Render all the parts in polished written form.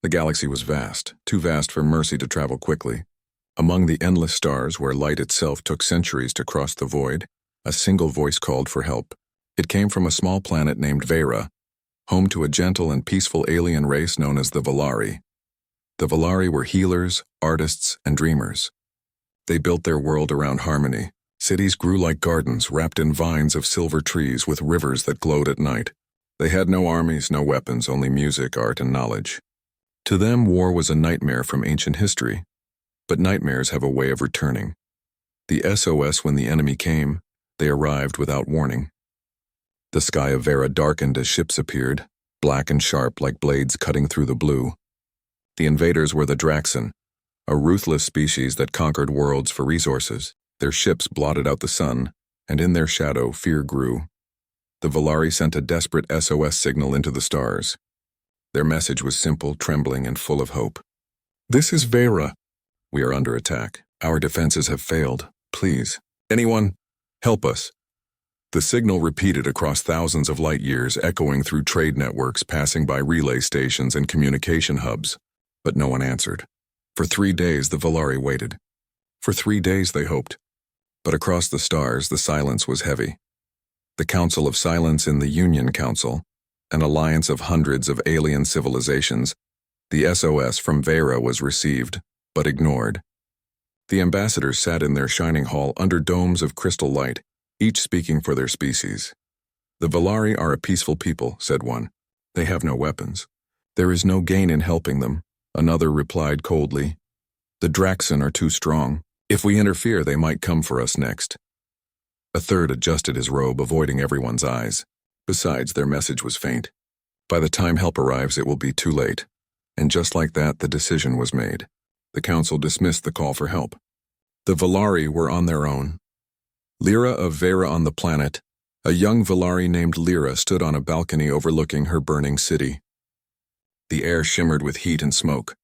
The galaxy was vast, too vast for Mercy to travel quickly. Among the endless stars where light itself took centuries to cross the void, a single voice called for help. It came from a small planet named Vera, home to a gentle and peaceful alien race known as the Volari. The Volari were healers, artists, and dreamers. They built their world around harmony. Cities grew like gardens wrapped in vines of silver trees with rivers that glowed at night. They had no armies, no weapons, only music, art, and knowledge. To them, war was a nightmare from ancient history. But nightmares have a way of returning. The SOS, when the enemy came, they arrived without warning. The sky of Vera darkened as ships appeared, black and sharp like blades cutting through the blue. The invaders were the Draxan, a ruthless species that conquered worlds for resources. Their ships blotted out the sun, and in their shadow fear grew. The Volari sent a desperate SOS signal into the stars. Their message was simple, trembling, and full of hope. "This is Vera. We are under attack. Our defenses have failed. Please, anyone, help us." The signal repeated across thousands of light years, echoing through trade networks, passing by relay stations and communication hubs. But no one answered. For 3 days, the Volari waited. For 3 days, they hoped. But across the stars, the silence was heavy. The Council of Silence in the Union Council, an alliance of hundreds of alien civilizations, the SOS from Vera was received, but ignored. The ambassadors sat in their shining hall under domes of crystal light, each speaking for their species. "The Volari are a peaceful people," said one. "They have no weapons. There is no gain in helping them," another replied coldly. "The Draxan are too strong. If we interfere, they might come for us next." A third adjusted his robe, avoiding everyone's eyes. Besides, their message was faint. By the time help arrives, it will be too late. And just like that, the decision was made. The council dismissed the call for help. The Volari were on their own. Lyra of Vera on the planet, a young Volari named Lyra stood on a balcony overlooking her burning city. The air shimmered with heat and smoke.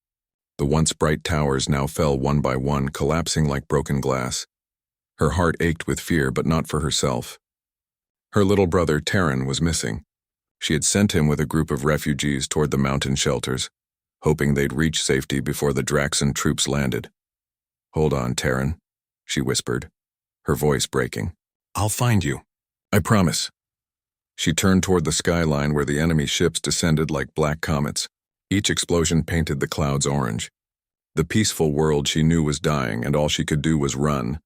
The once bright towers now fell one by one, collapsing like broken glass. Her heart ached with fear, but not for herself. Her little brother, Terran, was missing. She had sent him with a group of refugees toward the mountain shelters, hoping they'd reach safety before the Draxan troops landed. "Hold on, Terran," she whispered, her voice breaking. "I'll find you. I promise." She turned toward the skyline where the enemy ships descended like black comets. Each explosion painted the clouds orange. The peaceful world she knew was dying, and all she could do was run.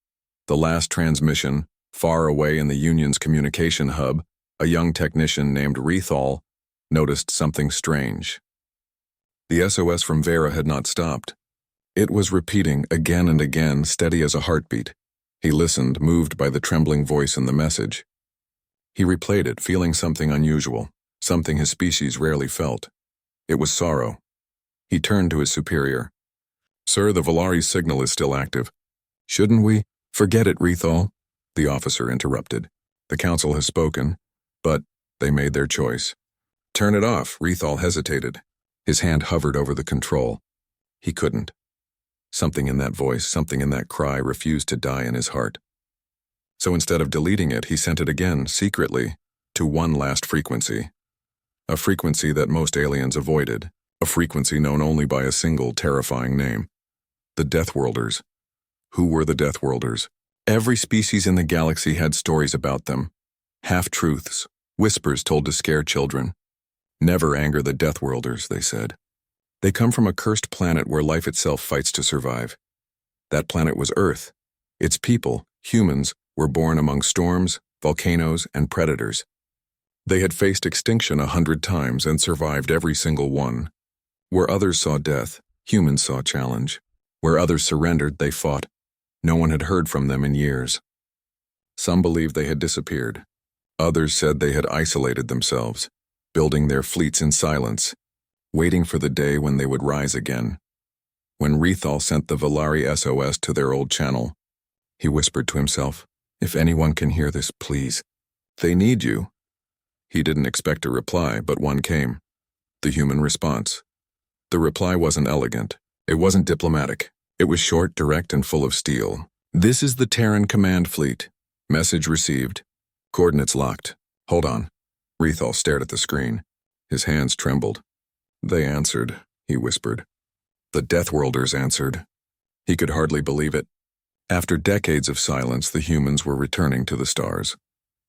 The last transmission, far away in the Union's communication hub, a young technician named Rethal noticed something strange. The SOS from Vera had not stopped. It was repeating again and again, steady as a heartbeat. He listened, moved by the trembling voice in the message. He replayed it, feeling something unusual, something his species rarely felt. It was sorrow. He turned to his superior. "Sir, the Volari signal is still active. Shouldn't we—" "Forget it, Rethal," the officer interrupted. "The council has spoken, but they made their choice." "Turn it off," Rethal hesitated. His hand hovered over the control. He couldn't. Something in that voice, something in that cry refused to die in his heart. So instead of deleting it, he sent it again, secretly, to one last frequency. A frequency that most aliens avoided, a frequency known only by a single terrifying name. The Deathworlders. Who were the Deathworlders? Every species in the galaxy had stories about them. Half-truths, whispers told to scare children. "Never anger the Deathworlders," they said. They come from a cursed planet where life itself fights to survive. That planet was Earth. Its people, humans, were born among storms, volcanoes, and predators. They had faced extinction 100 times and survived every single one. Where others saw death, humans saw challenge. Where others surrendered, they fought. No one had heard from them in years. Some believed they had disappeared. Others said they had isolated themselves, building their fleets in silence, waiting for the day when they would rise again. When Rethal sent the Volari SOS to their old channel, he whispered to himself, "If anyone can hear this, please. They need you." He didn't expect a reply, but one came. The human response. The reply wasn't elegant. It wasn't diplomatic. It was short, direct, and full of steel. "This is the Terran Command Fleet. Message received. Coordinates locked. Hold on." Rethal stared at the screen. His hands trembled. They answered. he whispered. The Deathworlders answered. He could hardly believe it. After decades of silence, the humans were returning to the stars.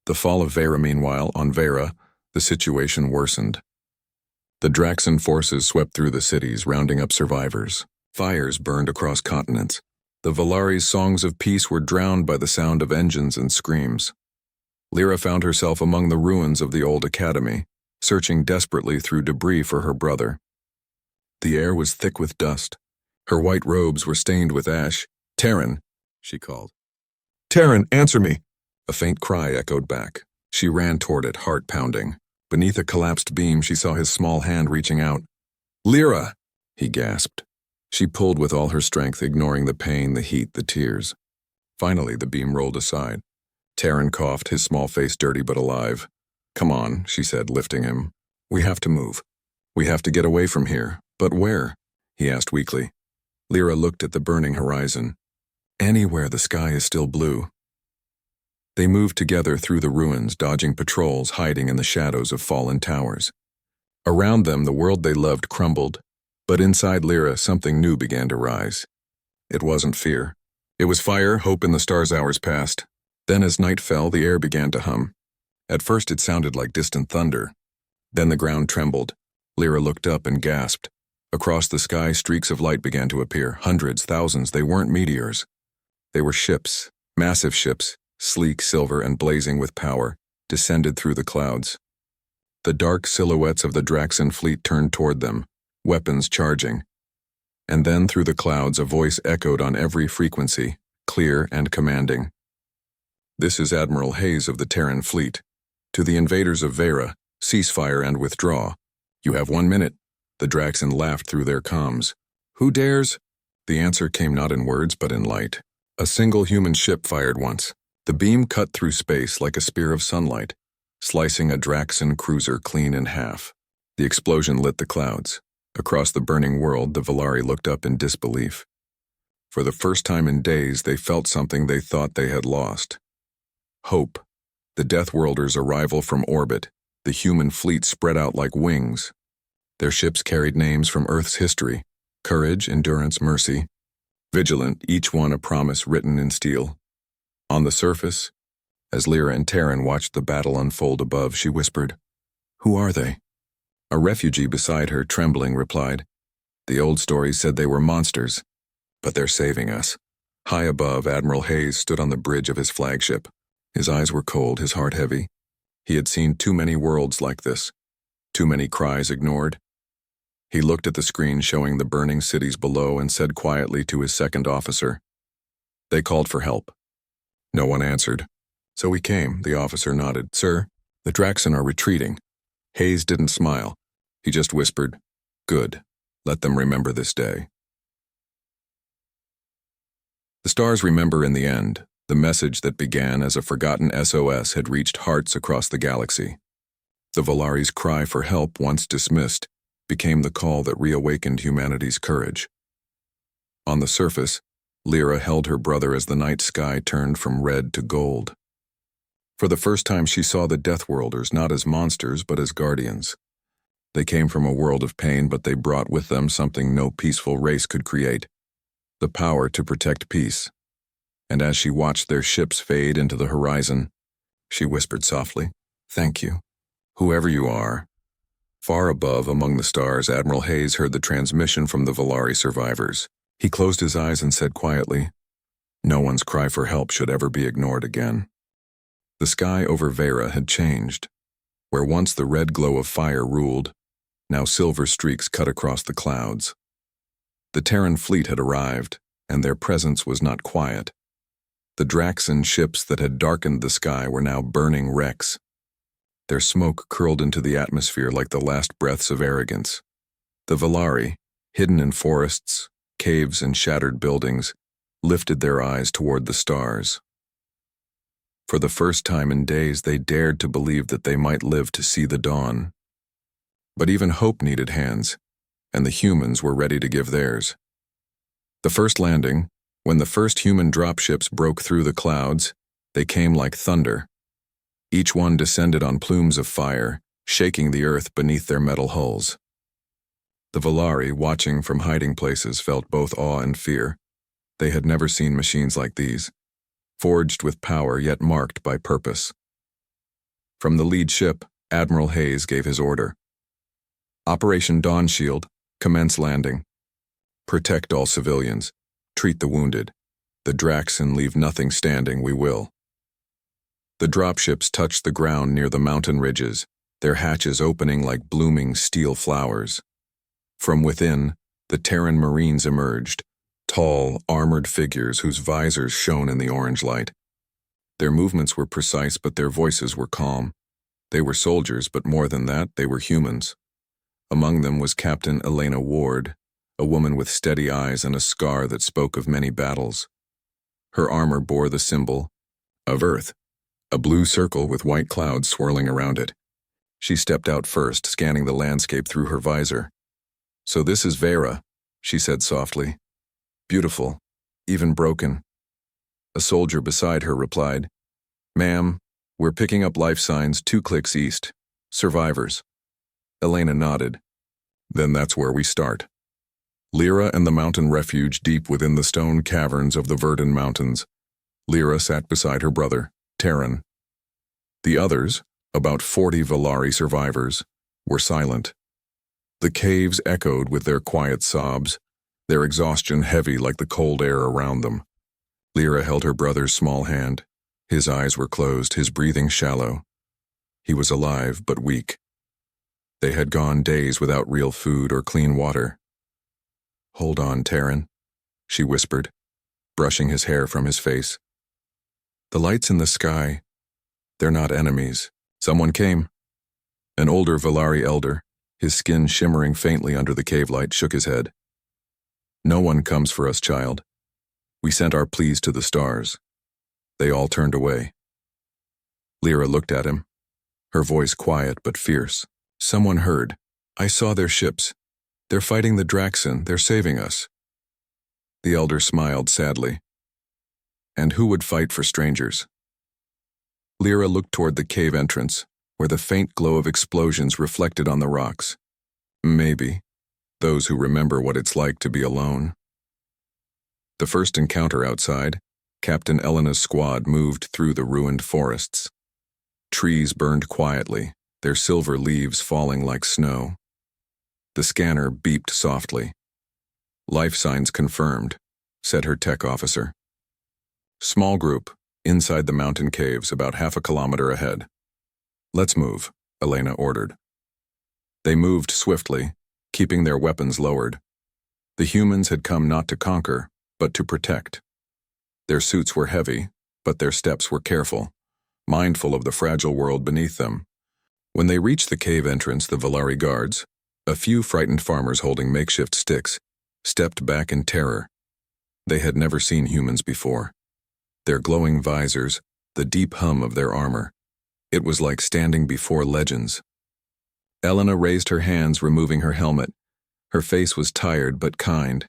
The fall of Vera, meanwhile, on Vera, the situation worsened. The Draxan forces swept through the cities, rounding up survivors. Fires burned across continents. The Valari's songs of peace were drowned by the sound of engines and screams. Lyra found herself among the ruins of the old academy, searching desperately through debris for her brother. The air was thick with dust. Her white robes were stained with ash. "Terran," she called. "Terran, answer me!" A faint cry echoed back. She ran toward it, heart pounding. Beneath a collapsed beam, she saw his small hand reaching out. "Lyra!" he gasped. She pulled with all her strength, ignoring the pain, the heat, the tears. Finally, the beam rolled aside. Terran coughed, his small face dirty but alive. "Come on," she said, lifting him. "We have to move. We have to get away from here. But where?" he asked weakly. Lyra looked at the burning horizon. "Anywhere the sky is still blue." They moved together through the ruins, dodging patrols, hiding in the shadows of fallen towers. Around them, the world they loved crumbled, but inside Lyra, something new began to rise. It wasn't fear. It was fire, hope in the stars' hours past. Then as night fell, the air began to hum. At first it sounded like distant thunder. Then the ground trembled. Lyra looked up and gasped. Across the sky, streaks of light began to appear. Hundreds, thousands, they weren't meteors. They were ships, massive ships, sleek, silver, and blazing with power, descended through the clouds. The dark silhouettes of the Draxan fleet turned toward them, weapons charging. And then through the clouds a voice echoed on every frequency, clear and commanding. "This is Admiral Hayes of the Terran fleet. To the invaders of Vera, cease fire and withdraw. You have 1 minute." The Draxan laughed through their comms. "Who dares?" The answer came not in words but in light. A single human ship fired once. The beam cut through space like a spear of sunlight, slicing a Draxan cruiser clean in half. The explosion lit the clouds. Across the burning world, the Valari looked up in disbelief. For the first time in days, they felt something they thought they had lost. Hope. The Deathworlders' arrival from orbit, the human fleet spread out like wings. Their ships carried names from Earth's history: courage, endurance, mercy. Vigilant, each one a promise written in steel. On the surface, as Lyra and Terran watched the battle unfold above, she whispered, "Who are they?" A refugee beside her, trembling, replied, "The old stories said they were monsters, but they're saving us." High above, Admiral Hayes stood on the bridge of his flagship. His eyes were cold, his heart heavy. He had seen too many worlds like this, too many cries ignored. He looked at the screen showing the burning cities below and said quietly to his second officer, "They called for help." No one answered. "So we came," the officer nodded. "Sir, the Draxan are retreating." Hayes didn't smile. He just whispered, "Good. Let them remember this day." The stars remember in the end. The message that began as a forgotten SOS had reached hearts across the galaxy. The Valari's cry for help, once dismissed, became the call that reawakened humanity's courage. On the surface, Lyra held her brother as the night sky turned from red to gold. For the first time she saw the Deathworlders not as monsters but as guardians. They came from a world of pain, but they brought with them something no peaceful race could create: the power to protect peace. And as she watched their ships fade into the horizon, she whispered softly, "Thank you, whoever you are." Far above, among the stars, Admiral Hayes heard the transmission from the Valari survivors. He closed his eyes and said quietly, "No one's cry for help should ever be ignored again." The sky over Vera had changed. Where once the red glow of fire ruled, now silver streaks cut across the clouds. The Terran fleet had arrived, and their presence was not quiet. The Draxan ships that had darkened the sky were now burning wrecks. Their smoke curled into the atmosphere like the last breaths of arrogance. The Valari, hidden in forests, caves, and shattered buildings, lifted their eyes toward the stars. For the first time in days, they dared to believe that they might live to see the dawn. But even hope needed hands, and the humans were ready to give theirs. The first landing, when the first human dropships broke through the clouds, they came like thunder. Each one descended on plumes of fire, shaking the earth beneath their metal hulls. The Volari, watching from hiding places, felt both awe and fear. They had never seen machines like these, forged with power yet marked by purpose. From the lead ship, Admiral Hayes gave his order. Operation Dawn Shield, commence landing. Protect all civilians. Treat the wounded. The Draxen leave nothing standing, we will. The dropships touched the ground near the mountain ridges, their hatches opening like blooming steel flowers. From within, the Terran Marines emerged, tall, armored figures whose visors shone in the orange light. Their movements were precise, but their voices were calm. They were soldiers, but more than that, they were humans. Among them was Captain Elena Ward, a woman with steady eyes and a scar that spoke of many battles. Her armor bore the symbol of Earth, a blue circle with white clouds swirling around it. She stepped out first, scanning the landscape through her visor. "So this is Vera," she said softly. "Beautiful, even broken." A soldier beside her replied, "Ma'am, we're picking up life signs 2 clicks east. Survivors." Elena nodded. "Then that's where we start." Lyra and the mountain refuge deep within the stone caverns of the Verdun Mountains. Lyra sat beside her brother, Terran. The others, about 40 Volari survivors, were silent. The caves echoed with their quiet sobs, their exhaustion heavy like the cold air around them. Lyra held her brother's small hand. His eyes were closed, his breathing shallow. He was alive, but weak. They had gone days without real food or clean water. "Hold on, Terran," she whispered, brushing his hair from his face. "The lights in the sky, they're not enemies. Someone came." An older Volari elder, his skin shimmering faintly under the cave light, shook his head. "No one comes for us, child. We sent our pleas to the stars. They all turned away." Lyra looked at him, her voice quiet but fierce. "Someone heard. I saw their ships. They're fighting the Draxen. They're saving us." The elder smiled sadly. "And who would fight for strangers?" Lyra looked toward the cave entrance, where the faint glow of explosions reflected on the rocks. "Maybe. Those who remember what it's like to be alone." The first encounter outside, Captain Elena's squad moved through the ruined forests. Trees burned quietly, their silver leaves falling like snow. The scanner beeped softly. "Life signs confirmed," said her tech officer. "Small group, inside the mountain caves about half a kilometer ahead." "Let's move," Elena ordered. They moved swiftly, keeping their weapons lowered. The humans had come not to conquer, but to protect. Their suits were heavy, but their steps were careful, mindful of the fragile world beneath them. When they reached the cave entrance, the Volari guards, a few frightened farmers holding makeshift sticks, stepped back in terror. They had never seen humans before. Their glowing visors, the deep hum of their armor. It was like standing before legends. Elena raised her hands, removing her helmet. Her face was tired but kind.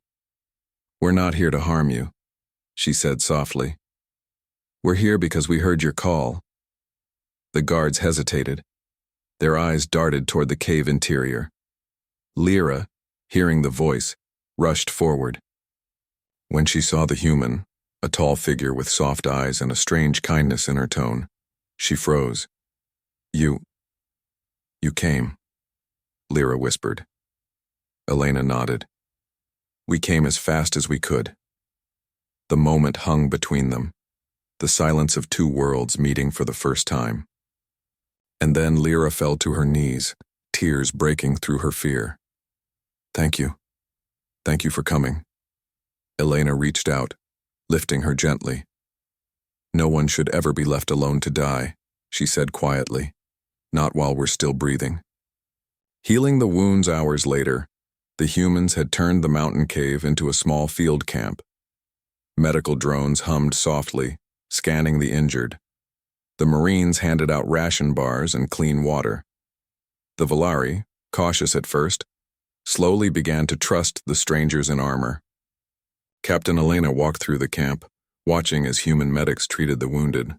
"We're not here to harm you," she said softly. "We're here because we heard your call." The guards hesitated. Their eyes darted toward the cave interior. Lyra, hearing the voice, rushed forward. When she saw the human, a tall figure with soft eyes and a strange kindness in her tone, she froze. You came," Lyra whispered. Elena nodded. "We came as fast as we could." The moment hung between them, the silence of 2 worlds meeting for the first time. And then Lyra fell to her knees, tears breaking through her fear. "Thank you. Thank you for coming." Elena reached out, lifting her gently. "No one should ever be left alone to die," she said quietly. "Not while we're still breathing." Healing the wounds hours later, the humans had turned the mountain cave into a small field camp. Medical drones hummed softly, scanning the injured. The Marines handed out ration bars and clean water. The Volari, cautious at first, slowly began to trust the strangers in armor. Captain Elena walked through the camp, watching as human medics treated the wounded.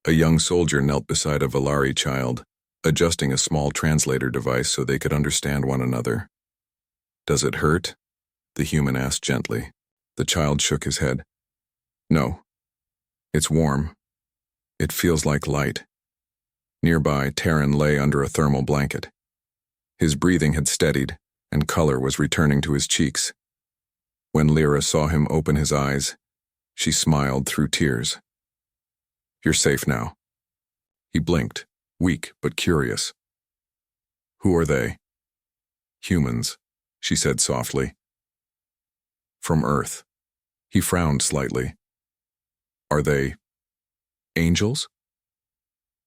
A young soldier knelt beside a Volari child, adjusting a small translator device so they could understand one another. Does it hurt? The human asked gently. The child shook his head. No. It's warm. It feels like light. Nearby, Terran lay under a thermal blanket. His breathing had steadied, and color was returning to his cheeks. When Lyra saw him open his eyes, she smiled through tears. You're safe now. He blinked, weak but curious. Who are they? Humans, she said softly. From Earth. He frowned slightly. Are they angels?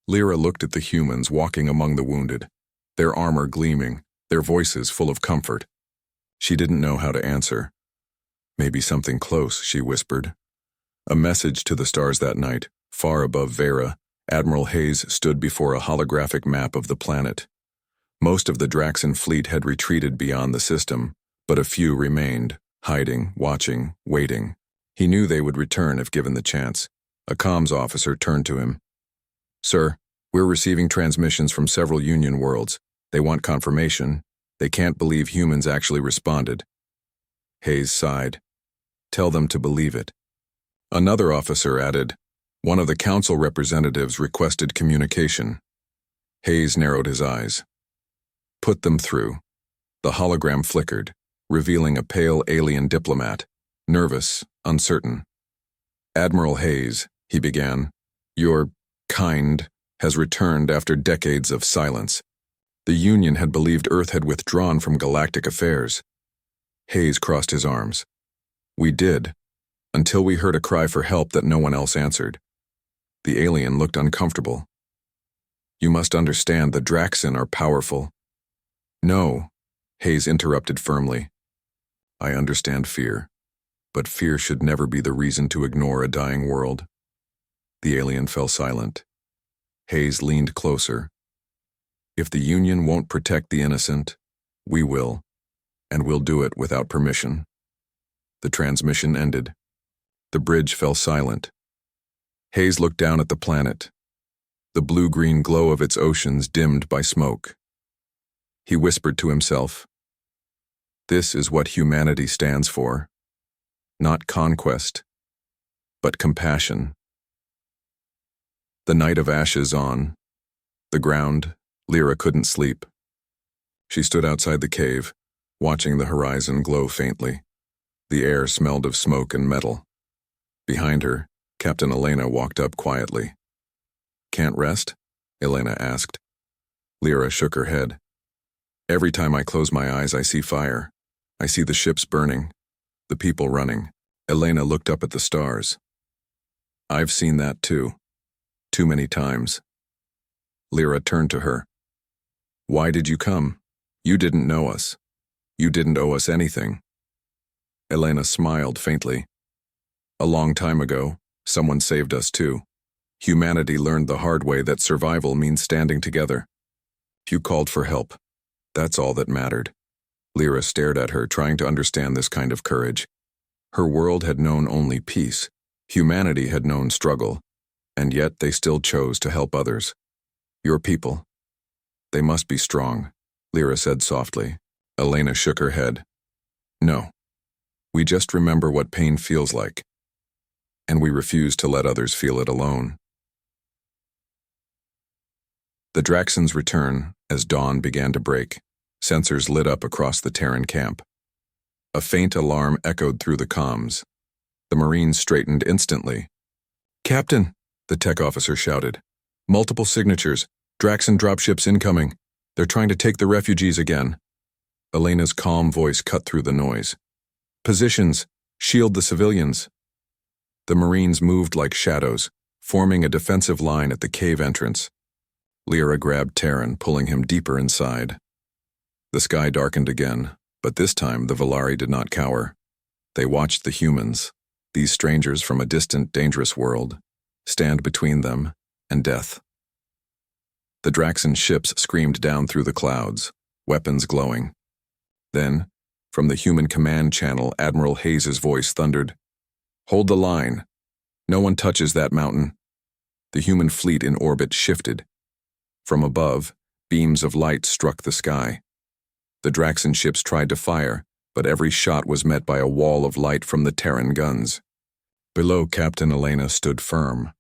Lyra looked at the humans walking among the wounded, their armor gleaming, their voices full of comfort. She didn't know how to answer. Maybe something close, she whispered. A message to the stars that night, far above Vera, Admiral Hayes stood before a holographic map of the planet. Most of the Draxan fleet had retreated beyond the system, but a few remained, hiding, watching, waiting. He knew they would return if given the chance. A comms officer turned to him. Sir, we're receiving transmissions from several Union worlds. They want confirmation. They can't believe humans actually responded. Hayes sighed. Tell them to believe it. Another officer added, one of the council representatives requested communication. Hayes narrowed his eyes. Put them through. The hologram flickered, revealing a pale alien diplomat, nervous, uncertain. Admiral Hayes, he began, your kind has returned after decades of silence. The Union had believed Earth had withdrawn from galactic affairs. Hayes crossed his arms. We did, until we heard a cry for help that no one else answered. The alien looked uncomfortable. You must understand the Draxan are powerful. No, Hayes interrupted firmly. I understand fear, but fear should never be the reason to ignore a dying world. The alien fell silent. Hayes leaned closer. If the Union won't protect the innocent, we will, and we'll do it without permission. The transmission ended. The bridge fell silent. Hayes looked down at the planet, the blue-green glow of its oceans dimmed by smoke. He whispered to himself, this is what humanity stands for. Not conquest, but compassion. The night of ashes on. The ground, Lyra couldn't sleep. She stood outside the cave, watching the horizon glow faintly. The air smelled of smoke and metal. Behind her, Captain Elena walked up quietly. Can't rest? Elena asked. Lyra shook her head. Every time I close my eyes, I see fire. I see the ships burning, the people running. Elena looked up at the stars. I've seen that too. Too many times. Lyra turned to her. Why did you come? You didn't know us. You didn't owe us anything. Elena smiled faintly. A long time ago, someone saved us too. Humanity learned the hard way that survival means standing together. You called for help. That's all that mattered. Lyra stared at her, trying to understand this kind of courage. Her world had known only peace. Humanity had known struggle. And yet they still chose to help others. Your people. They must be strong, Lyra said softly. Elena shook her head. No. We just remember what pain feels like. And we refuse to let others feel it alone. The Draxans return as dawn began to break. Sensors lit up across the Terran camp. A faint alarm echoed through the comms. The Marines straightened instantly. Captain, the tech officer shouted. Multiple signatures. Draxan dropships incoming. They're trying to take the refugees again. Elena's calm voice cut through the noise. Positions. Shield the civilians. The Marines moved like shadows, forming a defensive line at the cave entrance. Lyra grabbed Terran, pulling him deeper inside. The sky darkened again, but this time the Volari did not cower. They watched the humans, these strangers from a distant, dangerous world, stand between them and death. The Draxan ships screamed down through the clouds, weapons glowing. Then, from the human command channel, Admiral Hayes' voice thundered, Hold the line. No one touches that mountain. The human fleet in orbit shifted. From above, beams of light struck the sky. The Draxan ships tried to fire, but every shot was met by a wall of light from the Terran guns. Below, Captain Elena stood firm.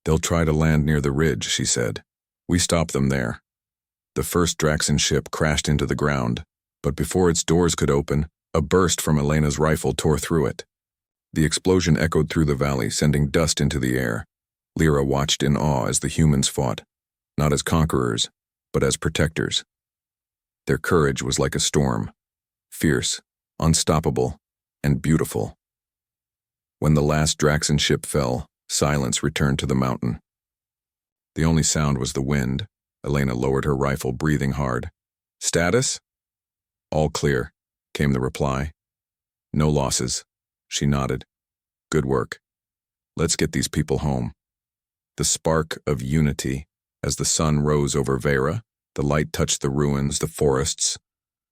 "They'll try to land near the ridge," she said. "We stop them there." The first Draxon ship crashed into the ground, but before its doors could open, a burst from Elena's rifle tore through it. The explosion echoed through the valley, sending dust into the air. Lyra watched in awe as the humans fought, not as conquerors, but as protectors. Their courage was like a storm, fierce, unstoppable, and beautiful. When the last Draxon ship fell, silence returned to the mountain. The only sound was the wind. Elena lowered her rifle, breathing hard. "Status?" "All clear," came the reply. "No losses." She nodded. "Good work. Let's get these people home." The spark of unity. As the sun rose over Vera, the light touched the ruins, the forests,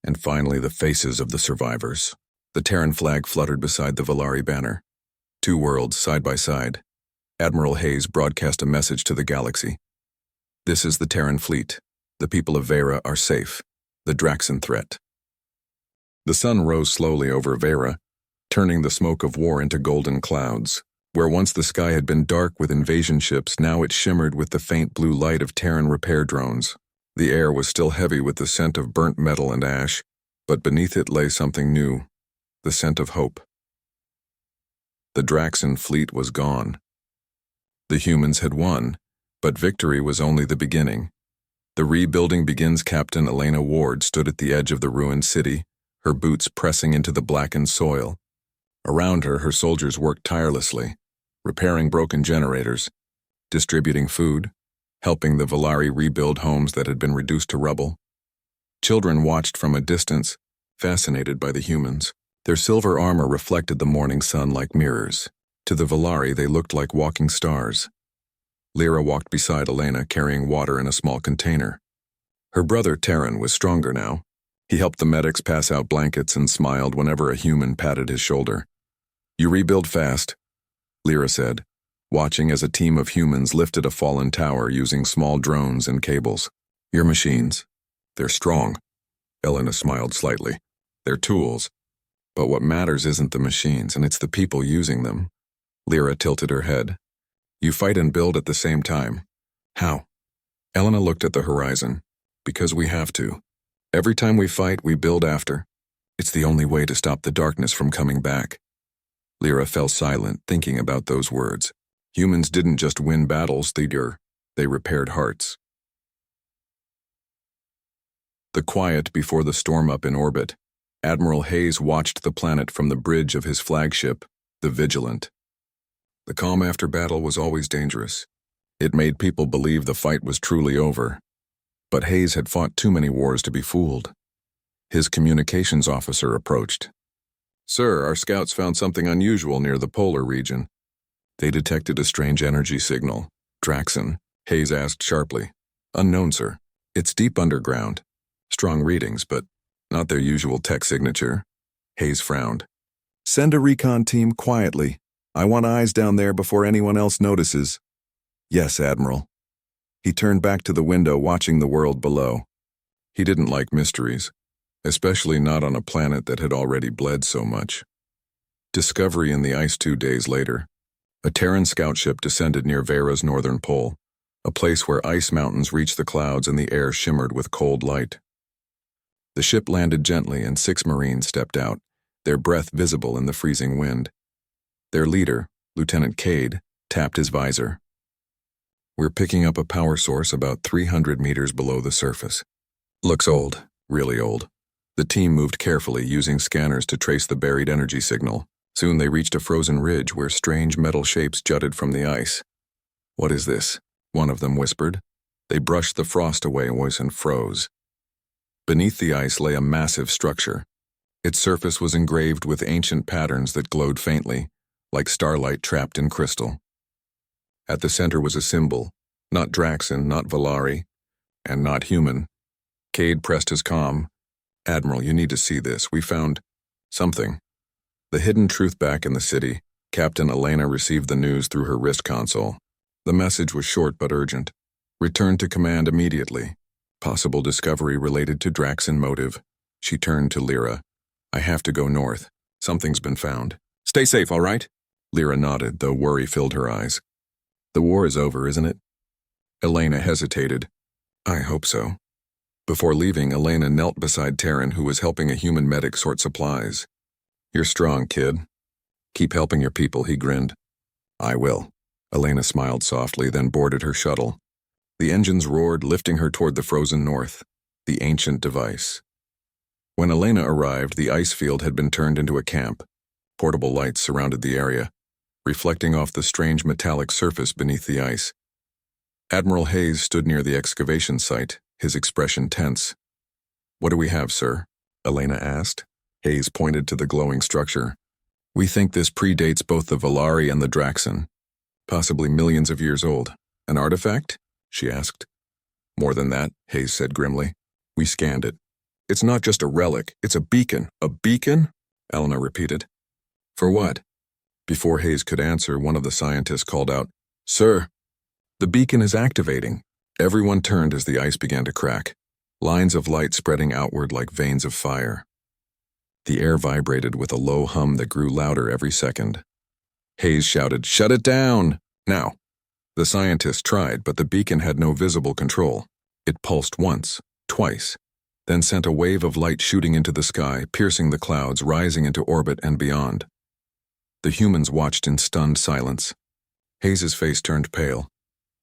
and finally the faces of the survivors. The Terran flag fluttered beside the Valari banner. Two worlds side by side. Admiral Hayes broadcast a message to the galaxy. "This is the Terran fleet. The people of Vera are safe. The Draxon threat." The sun rose slowly over Vera, turning the smoke of war into golden clouds. Where once the sky had been dark with invasion ships, now it shimmered with the faint blue light of Terran repair drones. The air was still heavy with the scent of burnt metal and ash, but beneath it lay something new, the scent of hope. The Draxon fleet was gone. The humans had won, but victory was only the beginning. The rebuilding begins. Captain Elena Ward stood at the edge of the ruined city, her boots pressing into the blackened soil. Around her soldiers worked tirelessly, repairing broken generators, distributing food, helping the Valari rebuild homes that had been reduced to rubble. Children watched from a distance, fascinated by the humans. Their silver armor reflected the morning sun like mirrors. To the Valari, they looked like walking stars. Lyra walked beside Elena, carrying water in a small container. Her brother Terran was stronger now. He helped the medics pass out blankets and smiled whenever a human patted his shoulder. "You rebuild fast," Lyra said, watching as a team of humans lifted a fallen tower using small drones and cables. "Your machines. They're strong." Elena smiled slightly. "They're tools. But what matters isn't the machines, and it's the people using them." Lyra tilted her head. "You fight and build at the same time." "How?" Elena looked at the horizon. "Because we have to. Every time we fight, we build after. It's the only way to stop the darkness from coming back." Lyra fell silent, thinking about those words. Humans didn't just win battles, they repaired hearts. The quiet before the storm. Up in orbit, Admiral Hayes watched the planet from the bridge of his flagship, the Vigilant. The calm after battle was always dangerous. It made people believe the fight was truly over. But Hayes had fought too many wars to be fooled. His communications officer approached. "Sir, our scouts found something unusual near the polar region." They detected a strange energy signal. "Draxon?" Hayes asked sharply. "Unknown, sir. It's deep underground. Strong readings, but not their usual tech signature." Hayes frowned. "Send a recon team quietly. I want eyes down there before anyone else notices." "Yes, Admiral." He turned back to the window, watching the world below. He didn't like mysteries, especially not on a planet that had already bled so much. Discovery in the ice 2 days later. A Terran scout ship descended near Vera's northern pole, a place where ice mountains reached the clouds and the air shimmered with cold light. The ship landed gently and 6 Marines stepped out, their breath visible in the freezing wind. Their leader, Lieutenant Cade, tapped his visor. "We're picking up a power source about 300 meters below the surface. Looks old, really old." The team moved carefully, using scanners to trace the buried energy signal. Soon they reached a frozen ridge where strange metal shapes jutted from the ice. "What is this?" one of them whispered. They brushed the frost away and froze. Beneath the ice lay a massive structure. Its surface was engraved with ancient patterns that glowed faintly, like starlight trapped in crystal. At the center was a symbol, not Draxon, not Valari, and not human. Cade pressed his comm. "Admiral, you need to see this. We found something." The hidden truth. Back in the city, Captain Elena received the news through her wrist console. The message was short but urgent. "Return to command immediately. Possible discovery related to Draxon motive." She turned to Lyra. I have to go north. Something's been found. Stay safe, all right? Lyra nodded, though worry filled her eyes. The war is over, isn't it? Elena hesitated. I hope so. Before leaving, Elena knelt beside Taryn, who was helping a human medic sort supplies. You're strong, kid. Keep helping your people, he grinned. I will. Elena smiled softly, then boarded her shuttle. The engines roared, lifting her toward the frozen north, the ancient device. When Elena arrived, the ice field had been turned into a camp. Portable lights surrounded the area, reflecting off the strange metallic surface beneath the ice. Admiral Hayes stood near the excavation site, his expression tense. What do we have, sir? Elena asked. Hayes pointed to the glowing structure. We think this predates both the Volari and the Draxan. Possibly millions of years old. An artifact? She asked. More than that, Hayes said grimly. We scanned it. It's not just a relic, it's a beacon. A beacon? Elena repeated. For what? Before Hayes could answer, one of the scientists called out, Sir, the beacon is activating. Everyone turned as the ice began to crack, lines of light spreading outward like veins of fire. The air vibrated with a low hum that grew louder every second. Hayes shouted, Shut it down! Now! The scientists tried, but the beacon had no visible control. It pulsed once, twice, then sent a wave of light shooting into the sky, piercing the clouds, rising into orbit and beyond. The humans watched in stunned silence. Hayes's face turned pale.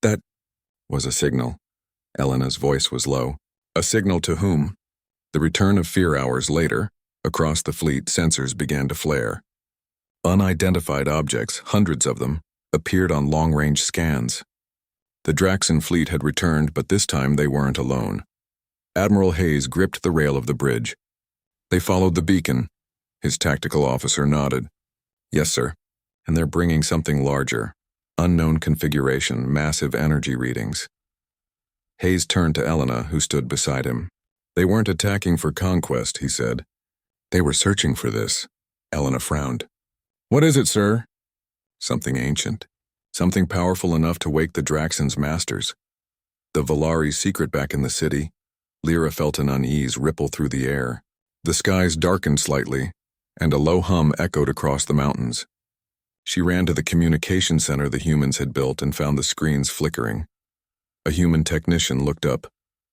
That was a signal. Elena's voice was low. A signal to whom? The return of fear hours later, across the fleet, sensors began to flare. Unidentified objects, hundreds of them, appeared on long-range scans. The Draxan fleet had returned, but this time they weren't alone. Admiral Hayes gripped the rail of the bridge. They followed the beacon. His tactical officer nodded. Yes, sir. And they're bringing something larger. Unknown configuration, massive energy readings. Hayes turned to Elena, who stood beside him. They weren't attacking for conquest, he said. They were searching for this. Elena frowned. What is it, sir? Something ancient. Something powerful enough to wake the Draxan's masters. The Volari's secret back in the city. Lyra felt an unease ripple through the air. The skies darkened slightly, and a low hum echoed across the mountains. She ran to the communication center the humans had built and found the screens flickering. A human technician looked up,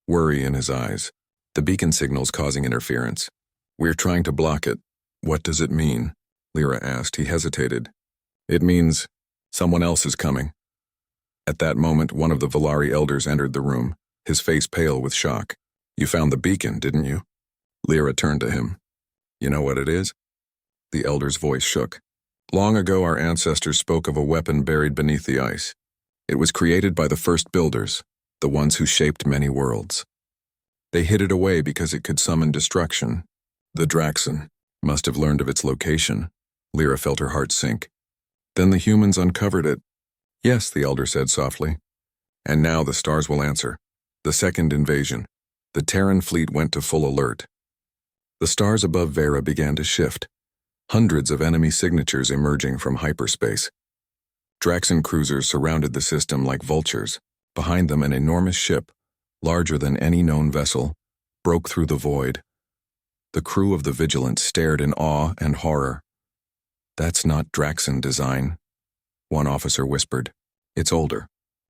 worry in his eyes. The beacon signal's causing interference. We're trying to block it. What does it mean? Lyra asked. He hesitated. It means someone else is coming. At that moment, one of the Volari elders entered the room, his face pale with shock. You found the beacon, didn't you? Lyra turned to him. You know what it is? The elder's voice shook. Long ago, our ancestors spoke of a weapon buried beneath the ice. It was created by the first builders, the ones who shaped many worlds. They hid it away because it could summon destruction. The Draxan must have learned of its location. Lyra felt her heart sink. Then the humans uncovered it. Yes, the elder said softly. And now the stars will answer. The second invasion. The Terran fleet went to full alert. The stars above Vera began to shift. Hundreds of enemy signatures emerging from hyperspace. Draxan cruisers surrounded the system like vultures. Behind them, an enormous ship, larger than any known vessel, broke through the void. The crew of the Vigilant stared in awe and horror. That's not Draxan design, one officer whispered. It's older.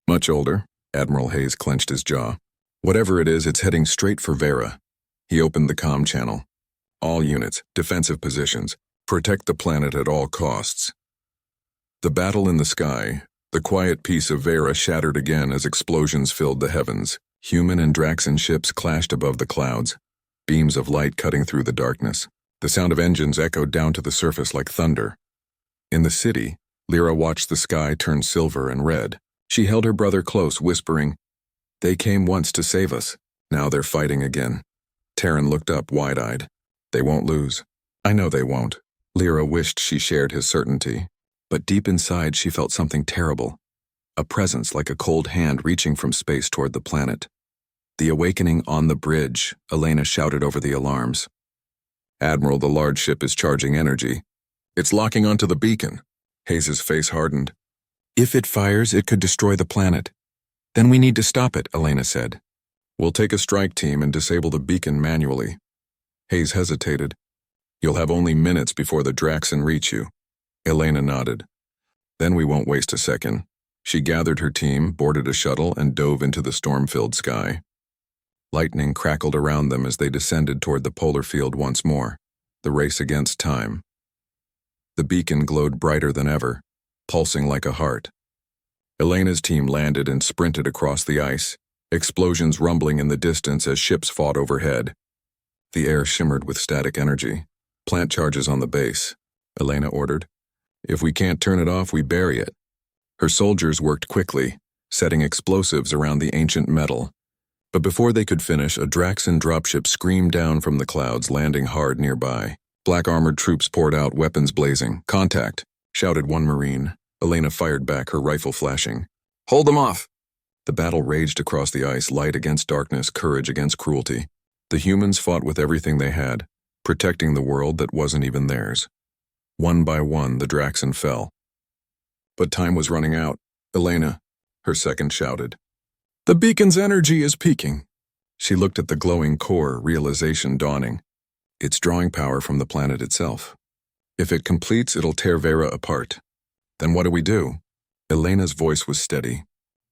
Much older. Admiral Hayes clenched his jaw. Whatever it is, it's heading straight for Vera. He opened the comm channel. All units, defensive positions. Protect the planet at all costs. The battle in the sky, the quiet peace of Vera shattered again as explosions filled the heavens. Human and Draxan ships clashed above the clouds, beams of light cutting through the darkness. The sound of engines echoed down to the surface like thunder. In the city, Lyra watched the sky turn silver and red. She held her brother close, whispering, They came once to save us. Now they're fighting again. Taryn looked up, wide-eyed. They won't lose. I know they won't. Lyra wished she shared his certainty, but deep inside she felt something terrible. A presence like a cold hand reaching from space toward the planet. The awakening on the bridge, Elena shouted over the alarms. Admiral, the large ship is charging energy. It's locking onto the beacon. Hayes' face hardened. If it fires, it could destroy the planet. Then we need to stop it, Elena said. We'll take a strike team and disable the beacon manually. Hayes hesitated. You'll have only minutes before the Draxen reach you. Elena nodded. Then we won't waste a second. She gathered her team, boarded a shuttle, and dove into the storm-filled sky. Lightning crackled around them as they descended toward the polar field once more, the race against time. The beacon glowed brighter than ever, pulsing like a heart. Elena's team landed and sprinted across the ice, explosions rumbling in the distance as ships fought overhead. The air shimmered with static energy. Plant charges on the base, Elena ordered. If we can't turn it off, we bury it. Her soldiers worked quickly, setting explosives around the ancient metal. But before they could finish, a Draxen dropship screamed down from the clouds, landing hard nearby. Black armored troops poured out, weapons blazing. "Contact!" shouted one Marine. Elena fired back, her rifle flashing. "Hold them off!" The battle raged across the ice, light against darkness, courage against cruelty. The humans fought with everything they had, protecting the world that wasn't even theirs. One by one, the Draxen fell. But time was running out. "Elena," her second shouted. "The beacon's energy is peaking." She looked at the glowing core, realization dawning. It's drawing power from the planet itself. If it completes, it'll tear Vera apart. Then what do we do? Elena's voice was steady.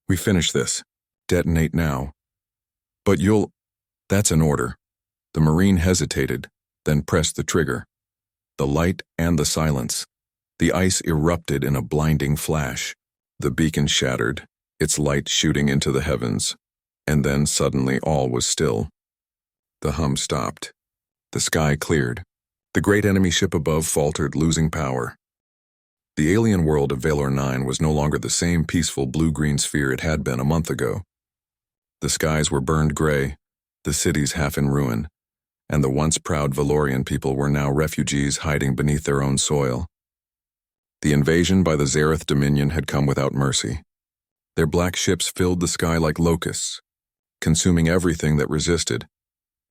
"We finish this. Detonate now." "But you'll—" "That's an order." The Marine hesitated, then pressed the trigger. The light and the silence. The ice erupted in a blinding flash. The beacon shattered, its light shooting into the heavens. And then suddenly all was still. The hum stopped. The sky cleared. The great enemy ship above faltered, losing power. The alien world of Valor 9 was no longer the same peaceful blue-green sphere it had been a month ago. The skies were burned gray, the cities half in ruin, and the once proud Valorian people were now refugees hiding beneath their own soil. The invasion by the Zareth Dominion had come without mercy. Their black ships filled the sky like locusts, consuming everything that resisted,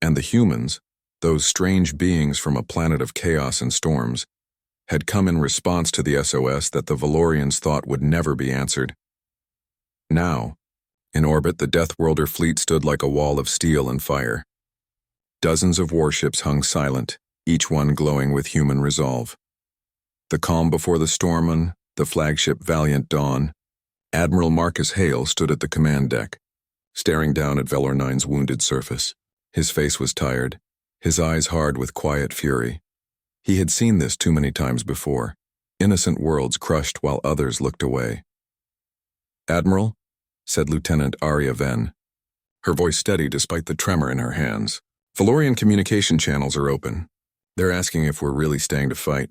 and the humans, those strange beings from a planet of chaos and storms, had come in response to the SOS that the Valorians thought would never be answered. Now, in orbit, the Deathworlder fleet stood like a wall of steel and fire. Dozens of warships hung silent, each one glowing with human resolve. The calm before the storm, the flagship Valiant Dawn, Admiral Marcus Hale stood at the command deck, staring down at Valor 9's wounded surface. His face was tired, his eyes hard with quiet fury. He had seen this too many times before, innocent worlds crushed while others looked away. "Admiral," said Lieutenant Arya Venn, her voice steady despite the tremor in her hands. "Valorian communication channels are open. They're asking if we're really staying to fight."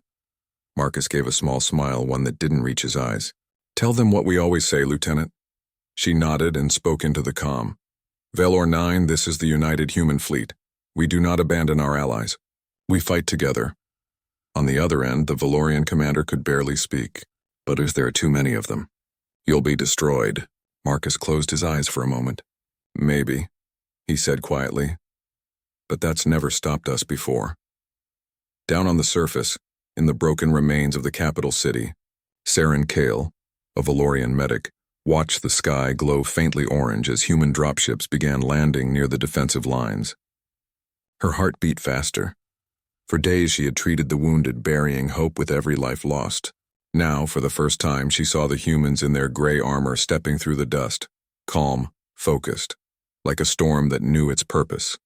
Marcus gave a small smile, one that didn't reach his eyes. "Tell them what we always say, Lieutenant." She nodded and spoke into the comm. "Valor 9, this is the United Human Fleet. We do not abandon our allies. We fight together." On the other end, the Valorian commander could barely speak. "But is there too many of them?" "You'll be destroyed." Marcus closed his eyes for a moment. "Maybe," he said quietly. "But that's never stopped us before." Down on the surface, in the broken remains of the capital city, Saren Kale, a Valorian medic, watched the sky glow faintly orange as human dropships began landing near the defensive lines. Her heart beat faster. For days she had treated the wounded, burying hope with every life lost. Now, for the first time, she saw the humans in their gray armor stepping through the dust, calm, focused, like a storm that knew its purpose.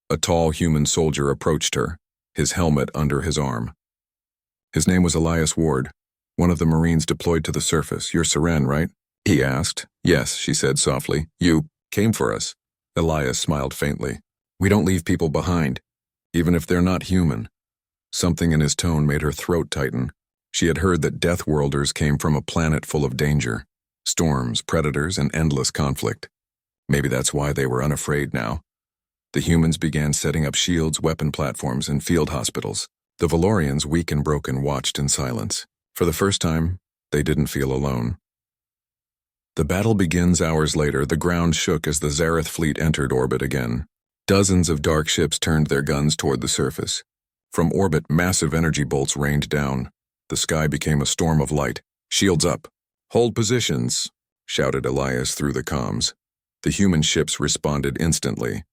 A tall human soldier approached her, his helmet under his arm. His name was Elias Ward, one of the Marines deployed to the surface. "You're Saren, right?" he asked. "Yes," she said softly. "You came for us." Elias smiled faintly. "We don't leave people behind, even if they're not human." Something in his tone made her throat tighten. She had heard that Deathworlders came from a planet full of danger, storms, predators, and endless conflict. Maybe that's why they were unafraid now. The humans began setting up shields, weapon platforms, and field hospitals. The Valorians, weak and broken, watched in silence. For the first time, they didn't feel alone. The battle begins hours later. The ground shook as the Zareth fleet entered orbit again. Dozens of dark ships turned their guns toward the surface. From orbit, massive energy bolts rained down. The sky became a storm of light. "Shields up. Hold positions," shouted Elias through the comms. The human ships responded instantly.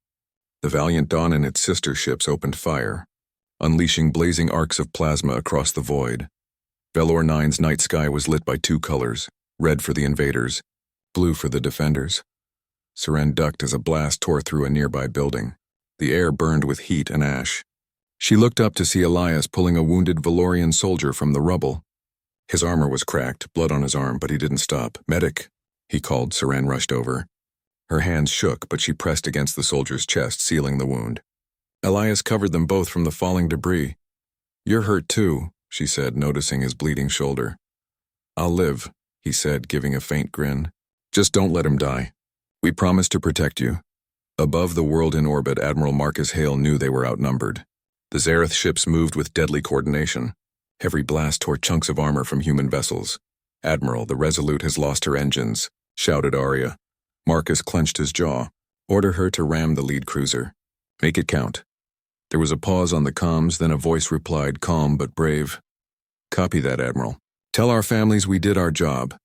The Valiant Dawn and its sister ships opened fire. unleashing blazing arcs of plasma across the void. Velor 9's night sky was lit by two colors, red for the invaders, blue for the defenders. Seren ducked as a blast tore through a nearby building. The air burned with heat and ash. She looked up to see Elias pulling a wounded Valorian soldier from the rubble. His armor was cracked, blood on his arm, but he didn't stop. "Medic," he called. Seren rushed over. Her hands shook, but she pressed against the soldier's chest, sealing the wound. Elias covered them both from the falling debris. "You're hurt too," she said, noticing his bleeding shoulder. "I'll live," he said, giving a faint grin. "Just don't let him die. We promise to protect you." Above the world in orbit, Admiral Marcus Hale knew they were outnumbered. The Zareth ships moved with deadly coordination. Every blast tore chunks of armor from human vessels. "Admiral, the Resolute has lost her engines," shouted Arya. Marcus clenched his jaw. "Order her to ram the lead cruiser. Make it count." There was a pause on the comms, then a voice replied, calm but brave. "Copy that, Admiral. Tell our families we did our job."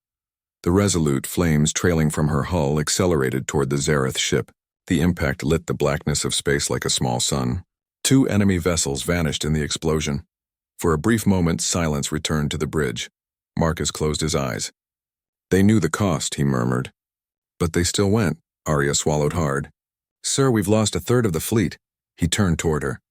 The Resolute, flames trailing from her hull, accelerated toward the Zareth ship. The impact lit the blackness of space like a small sun. Two enemy vessels vanished in the explosion. For a brief moment, silence returned to the bridge. Marcus closed his eyes. "They knew the cost," he murmured. "But they still went." Arya swallowed hard. "Sir, we've lost a third of the fleet." He turned toward her.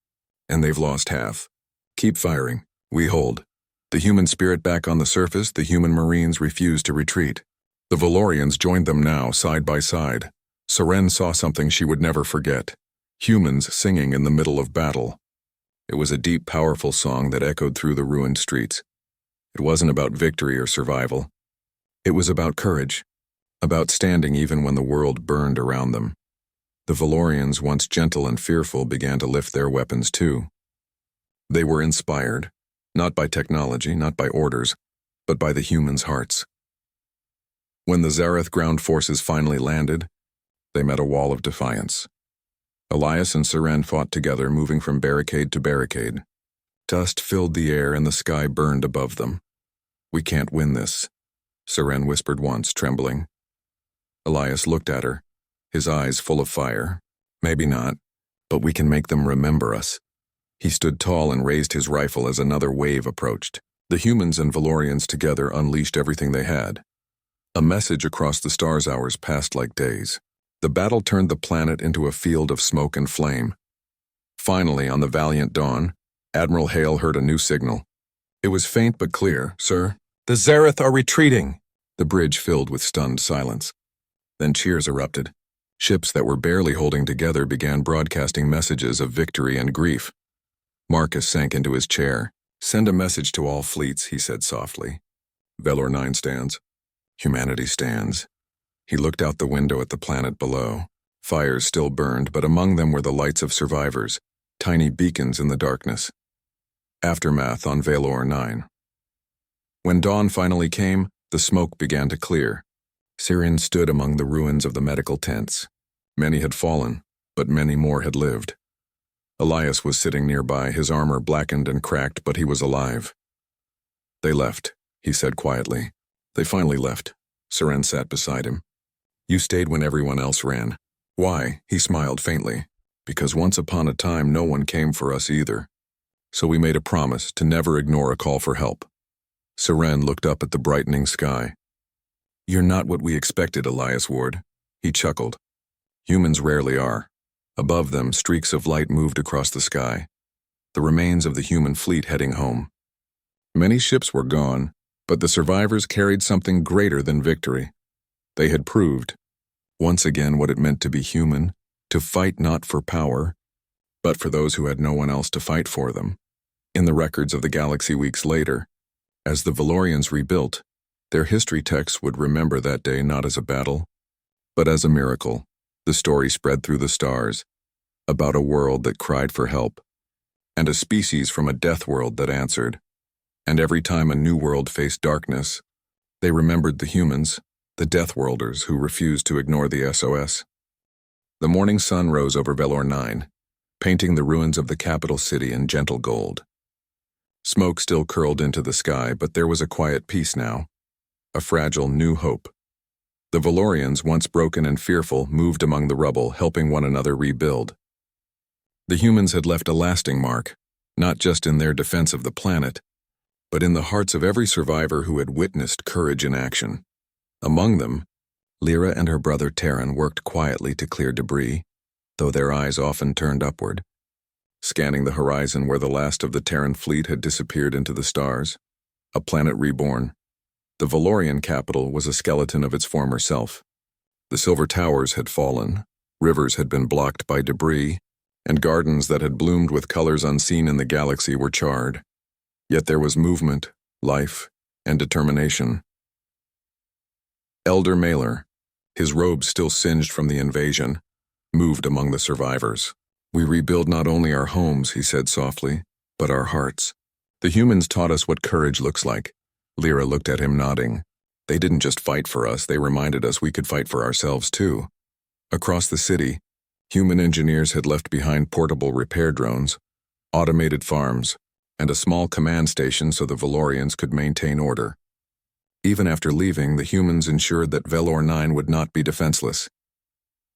"And they've lost half. Keep firing. We hold." The human spirit back on the surface, the human Marines refused to retreat. The Valorians joined them now, side by side. Seren saw something she would never forget. Humans singing in the middle of battle. It was a deep, powerful song that echoed through the ruined streets. It wasn't about victory or survival. It was about courage, about standing even when the world burned around them. The Valorians, once gentle and fearful, began to lift their weapons too. They were inspired, not by technology, not by orders, but by the humans' hearts. When the Zareth ground forces finally landed, they met a wall of defiance. Elias and Seren fought together, moving from barricade to barricade. Dust filled the air and the sky burned above them. "We can't win this," Seren whispered once, trembling. Elias looked at her, his eyes full of fire. "Maybe not, but we can make them remember us." He stood tall and raised his rifle as another wave approached. The humans and Valorians together unleashed everything they had. A message across the stars' hours passed like days. The battle turned the planet into a field of smoke and flame. Finally, on the valiant dawn, Admiral Hale heard a new signal. It was faint but clear. "Sir, the Zareth are retreating." The bridge filled with stunned silence. Then cheers erupted. Ships that were barely holding together began broadcasting messages of victory and grief. Marcus sank into his chair. "Send a message to all fleets," he said softly. "Velor 9 stands. Humanity stands." He looked out the window at the planet below. Fires still burned, but among them were the lights of survivors, tiny beacons in the darkness. Aftermath on Velor 9. When dawn finally came, the smoke began to clear. Seren stood among the ruins of the medical tents. Many had fallen, but many more had lived. Elias was sitting nearby, his armor blackened and cracked, but he was alive. "They left," he said quietly. "They finally left." Seren sat beside him. "You stayed when everyone else ran." "Why?" He smiled faintly. "Because once upon a time no one came for us either. So we made a promise to never ignore a call for help." Seren looked up at the brightening sky. "You're not what we expected, Elias Ward." He chuckled. "Humans rarely are." Above them, streaks of light moved across the sky. The remains of the human fleet heading home. Many ships were gone, but the survivors carried something greater than victory. They had proved, once again, what it meant to be human, to fight not for power, but for those who had no one else to fight for them. In the records of the galaxy weeks later, as the Valorians rebuilt, their history texts would remember that day not as a battle, but as a miracle. The story spread through the stars, about a world that cried for help, and a species from a death world that answered. And every time a new world faced darkness, they remembered the humans, the Deathworlders who refused to ignore the SOS. The morning sun rose over Velor 9, painting the ruins of the capital city in gentle gold. Smoke still curled into the sky, but there was a quiet peace now, a fragile new hope. The Valorians, once broken and fearful, moved among the rubble, helping one another rebuild. The humans had left a lasting mark, not just in their defense of the planet, but in the hearts of every survivor who had witnessed courage in action. Among them, Lyra and her brother Terran worked quietly to clear debris, though their eyes often turned upward, scanning the horizon where the last of the Terran fleet had disappeared into the stars, a planet reborn. The Valorian capital was a skeleton of its former self. The silver towers had fallen, rivers had been blocked by debris, and gardens that had bloomed with colors unseen in the galaxy were charred. Yet there was movement, life, and determination. Elder Mailer, his robes still singed from the invasion, moved among the survivors. "We rebuild not only our homes," he said softly, "but our hearts. The humans taught us what courage looks like." Lyra looked at him, nodding. "They didn't just fight for us, they reminded us we could fight for ourselves too." Across the city, human engineers had left behind portable repair drones, automated farms, and a small command station so the Valorians could maintain order. Even after leaving, the humans ensured that Velor 9 would not be defenseless.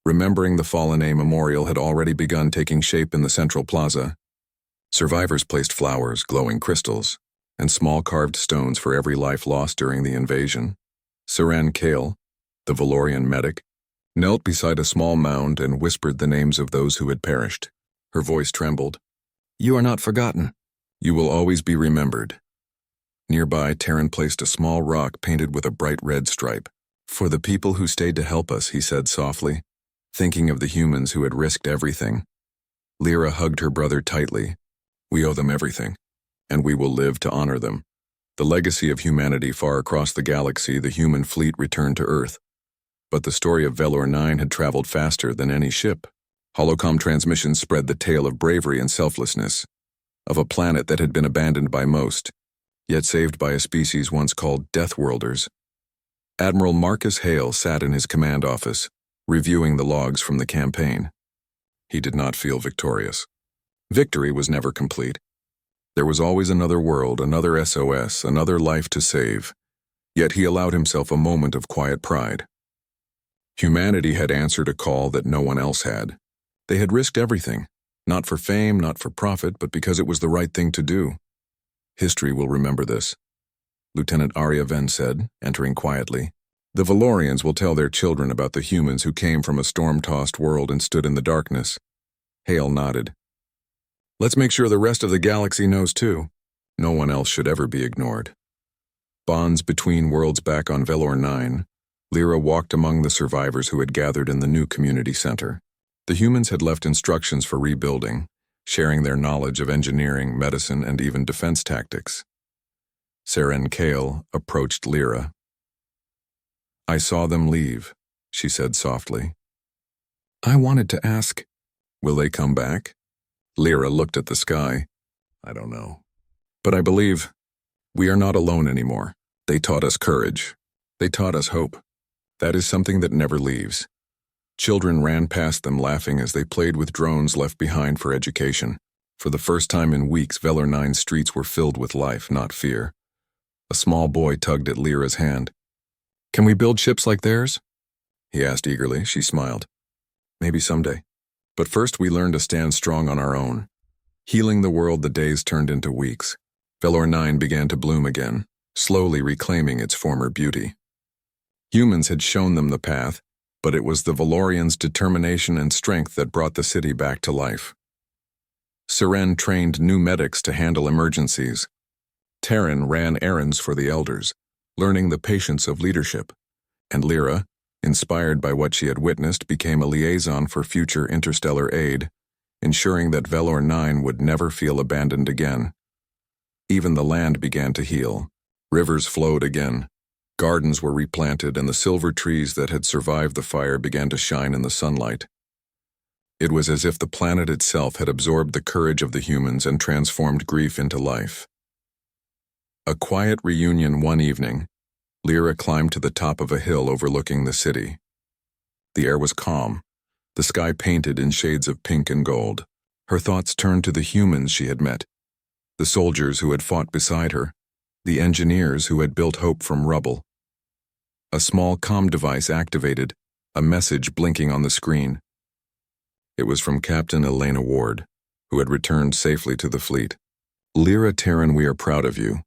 Remembering the Fallen A memorial had already begun taking shape in the central plaza. Survivors placed flowers, glowing crystals, and small carved stones for every life lost during the invasion. Siran Kale, the Valorian medic, knelt beside a small mound and whispered the names of those who had perished. Her voice trembled. "You are not forgotten. You will always be remembered." Nearby, Terran placed a small rock painted with a bright red stripe. "For the people who stayed to help us," he said softly, thinking of the humans who had risked everything. Lyra hugged her brother tightly. "We owe them everything, and we will live to honor them." The legacy of humanity far across the galaxy, the human fleet returned to Earth. But the story of Velor 9 had traveled faster than any ship. Holocom transmissions spread the tale of bravery and selflessness, of a planet that had been abandoned by most, yet saved by a species once called Deathworlders. Admiral Marcus Hale sat in his command office, reviewing the logs from the campaign. He did not feel victorious. Victory was never complete. There was always another world, another SOS, another life to save. Yet he allowed himself a moment of quiet pride. Humanity had answered a call that no one else had. They had risked everything, not for fame, not for profit, but because it was the right thing to do. History will remember this, Lieutenant Arya Ven said, entering quietly. The Valorians will tell their children about the humans who came from a storm-tossed world and stood in the darkness. Hale nodded. "Let's make sure the rest of the galaxy knows too. No one else should ever be ignored." Bonds between worlds back on Velor 9, Lyra walked among the survivors who had gathered in the new community center. The humans had left instructions for rebuilding, sharing their knowledge of engineering, medicine, and even defense tactics. Siran Kale approached Lyra. "I saw them leave," she said softly. "I wanted to ask, will they come back?" Lyra looked at the sky. "I don't know. But I believe we are not alone anymore. They taught us courage. They taught us hope. That is something that never leaves." Children ran past them laughing as they played with drones left behind for education. For the first time in weeks, Velor 9's streets were filled with life, not fear. A small boy tugged at Lyra's hand. "Can we build ships like theirs?" he asked eagerly. She smiled. "Maybe someday. But first we learn to stand strong on our own." Healing the world, the days turned into weeks. Velor 9 began to bloom again, slowly reclaiming its former beauty. Humans had shown them the path, but it was the Valorians' determination and strength that brought the city back to life. Siren trained new medics to handle emergencies. Terran ran errands for the elders, learning the patience of leadership. And Lyra, inspired by what she had witnessed, became a liaison for future interstellar aid, ensuring that Velor 9 would never feel abandoned again. Even the land began to heal. Rivers flowed again. Gardens were replanted, and the silver trees that had survived the fire began to shine in the sunlight. It was as if the planet itself had absorbed the courage of the humans and transformed grief into life. A quiet reunion one evening, Lyra climbed to the top of a hill overlooking the city. The air was calm, the sky painted in shades of pink and gold. Her thoughts turned to the humans she had met, the soldiers who had fought beside her, the engineers who had built hope from rubble. A small comm device activated, a message blinking on the screen. It was from Captain Elena Ward, who had returned safely to the fleet. Lyra, Terran, we are proud of you.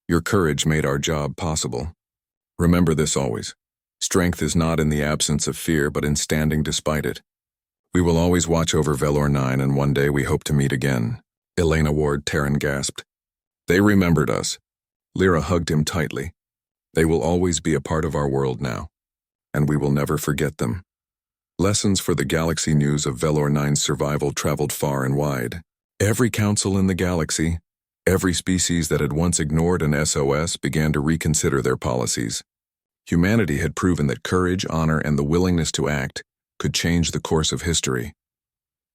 Your courage made our job possible. Remember this always. Strength is not in the absence of fear, but in standing despite it. We will always watch over Velor 9, and one day we hope to meet again. Elena Ward, Terran gasped. They remembered us. Lyra hugged him tightly. They will always be a part of our world now, and we will never forget them. Lessons for the galaxy. News of Velor 9's survival traveled far and wide. Every council in the galaxy, every species that had once ignored an SOS began to reconsider their policies. Humanity had proven that courage, honor, and the willingness to act could change the course of history.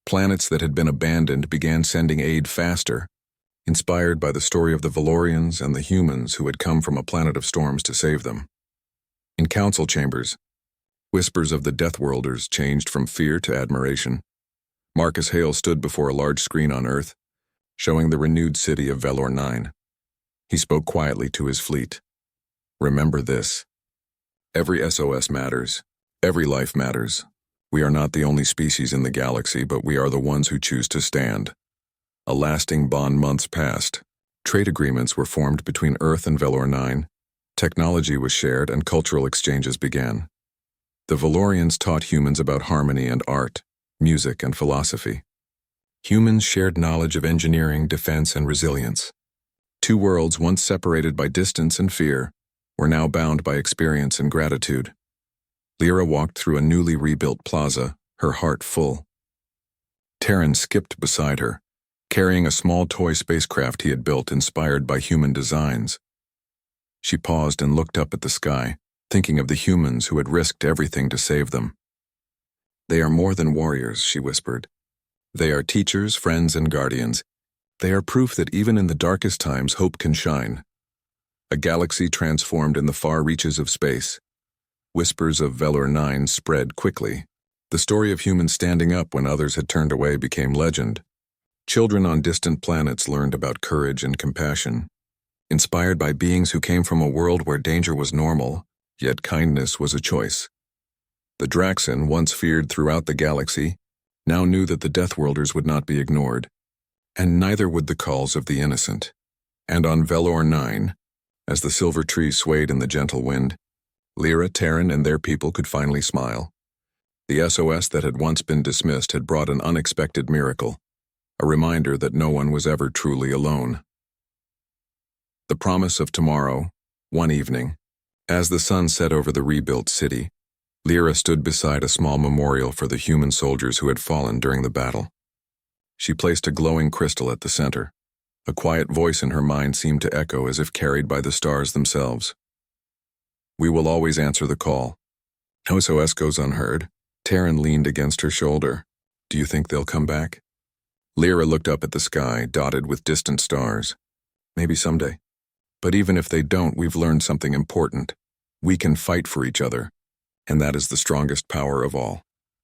Planets that had been abandoned began sending aid faster, inspired by the story of the Valorians and the humans who had come from a planet of storms to save them. In council chambers, whispers of the Deathworlders changed from fear to admiration. Marcus Hale stood before a large screen on Earth, showing the renewed city of Velor 9. He spoke quietly to his fleet. Remember this. Every SOS matters. Every life matters. We are not the only species in the galaxy, but we are the ones who choose to stand. A lasting bond. Months passed. Trade agreements were formed between Earth and Velor 9. Technology was shared and cultural exchanges began. The Valorians taught humans about harmony and art, music and philosophy. Humans shared knowledge of engineering, defense, and resilience. Two worlds once separated by distance and fear were now bound by experience and gratitude. Lyra walked through a newly rebuilt plaza, her heart full. Terran skipped beside her, carrying a small toy spacecraft he had built inspired by human designs. She paused and looked up at the sky, thinking of the humans who had risked everything to save them. They are more than warriors, she whispered. They are teachers, friends, and guardians. They are proof that even in the darkest times hope can shine. A galaxy transformed in the far reaches of space. Whispers of Velor 9 spread quickly. The story of humans standing up when others had turned away became legend. Children on distant planets learned about courage and compassion. Inspired by beings who came from a world where danger was normal, yet kindness was a choice. The Draxan, once feared throughout the galaxy, now knew that the Deathworlders would not be ignored, and neither would the calls of the innocent. And on Velor 9, as the silver tree swayed in the gentle wind, Lyra, Terran, and their people could finally smile. The SOS that had once been dismissed had brought an unexpected miracle, a reminder that no one was ever truly alone. The promise of tomorrow. One evening, as the sun set over the rebuilt city, Lyra stood beside a small memorial for the human soldiers who had fallen during the battle. She placed a glowing crystal at the center. A quiet voice in her mind seemed to echo as if carried by the stars themselves. We will always answer the call. No SOS goes unheard. Terran leaned against her shoulder. Do you think they'll come back? Lyra looked up at the sky, dotted with distant stars. Maybe someday. But even if they don't, we've learned something important. We can fight for each other, and that is the strongest power of all.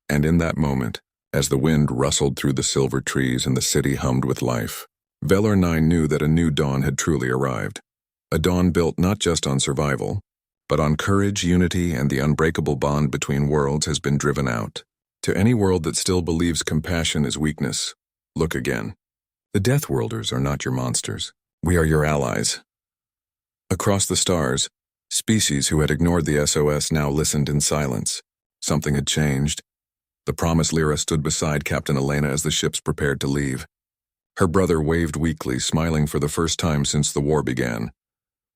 And in that moment, as the wind rustled through the silver trees and the city hummed with life, Velor 9 knew that a new dawn had truly arrived. A dawn built not just on survival, but on courage, unity, and the unbreakable bond between worlds has been driven out. To any world that still believes compassion is weakness, look again. The Deathworlders are not your monsters. We are your allies. Across the stars, species who had ignored the SOS now listened in silence. Something had changed. The promised Lyra stood beside Captain Elena as the ships prepared to leave. Her brother waved weakly, smiling for the first time since the war began.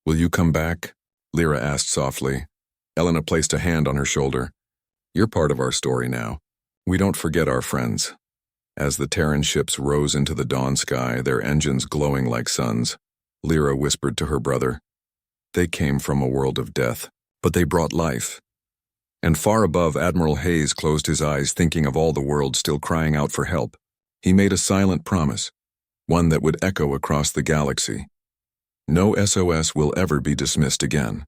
Will you come back? Lyra asked softly. Elena placed a hand on her shoulder. You're part of our story now. We don't forget our friends. As the Terran ships rose into the dawn sky, their engines glowing like suns, Lyra whispered to her brother. They came from a world of death, but they brought life. And far above, Admiral Hayes closed his eyes, thinking of all the world still crying out for help. He made a silent promise, one that would echo across the galaxy. No SOS will ever be dismissed again.